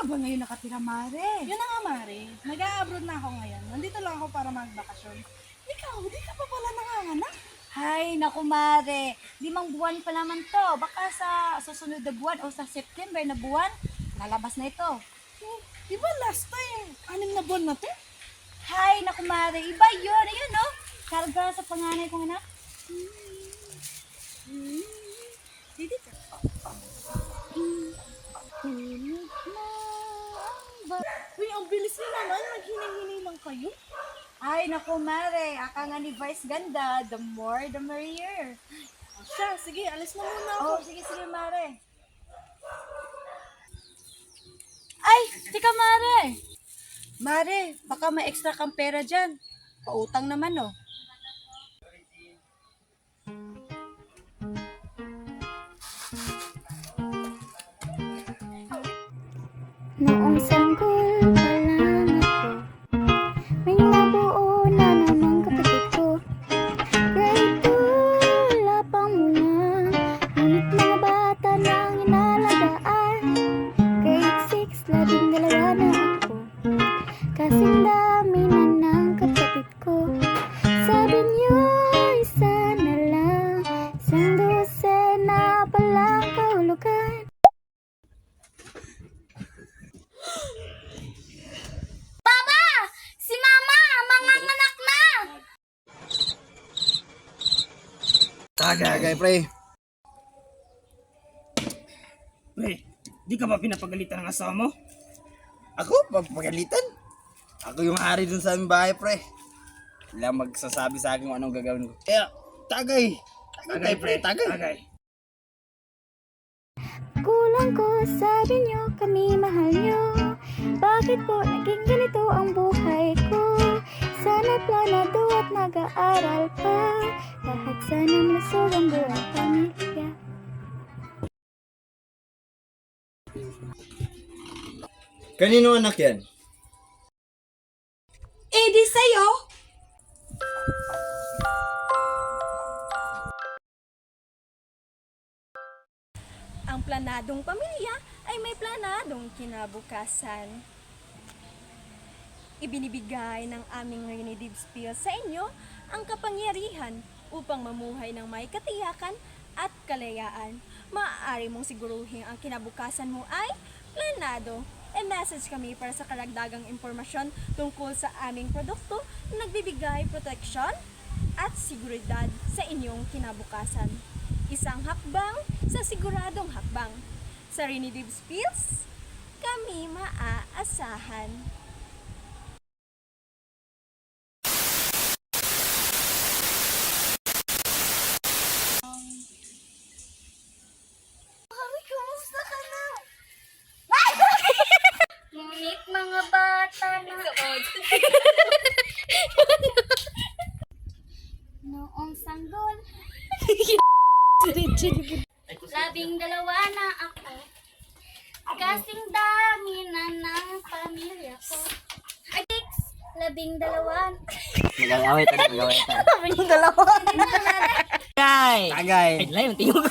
ba ngayon nakatira, Mare? Yun na nga, Mare. Nag-a-abroad na ako ngayon. Nandito lang ako para magbakasyon. Ikaw, di ka pa pala nanganganak? Hay, naku, Mare. 5 buwan pa naman to. Baka sa susunod na buwan o sa September na buwan, lalabas na ito. Di ba last time, 6 na buwan na to? Hay, naku, Mare. Iba yun. Ayun, no? Karga sa panganay kong anak. Didi ka. Uy, ang bilis niyo naman. Maghinay-hinay lang kayo. Ay, naku, Mare. Aka nga ni Vice ganda. The more, the merrier. Siya, sige, alis na muna ako. Oh, sige, sige, Mare. Ay, tika, Mare. Mare, baka may extra kang pera dyan. Pautang naman, oh. Noong sanggol pa lang ako, may nabuo na namang kapatid ko. Grade 2, wala pang mga, ngunit mga bata nang inalagaan. Grade 6, 12 na ako, kasing dami na ng kapatid ko. Sabi niyo, isa na lang, 12 na palang kahulugan. Si Mama, manganganak na! Tagay, pre. Pre, di ka ba pinapagalitan ng asawa mo? Ako, pagpagalitan. Ako yung hari dun sa aming bahay, pre. Wala magsasabi sa akin kung anong gagawin ko. Kaya, tagay. Tagay, pre, tagay. Tagay. Kulang ko, sabi niyo, kami mahal niyo. Bakit po naging ganito ang buhay ko? Sana planado at nag-aaral pa. Lahat sana malusog ang buhay pamilya. Kanino anak yan? Eh, di sa'yo. Ang planadong pamilya ay may planadong kinabukasan. Ibinibigay ng aming Unidibs Pills sa inyo ang kapangyarihan upang mamuhay ng may katiyakan at kalayaan. Maaari mong siguruhin ang kinabukasan mo ay planado. E-message kami para sa karagdagang impormasyon tungkol sa aming produkto na nagbibigay proteksyon at seguridad sa inyong kinabukasan. Isang hakbang sa siguradong hakbang. Sa Unidibs Pills, kami maaasahan. Ngunit mga bata na... Noong sanggol, 12 na ako, kasing dami na ng pamilya ko. 12. Magagawin tayo, magagawin tayo. Tagay! Tagay. Ay, layo, tingin ko.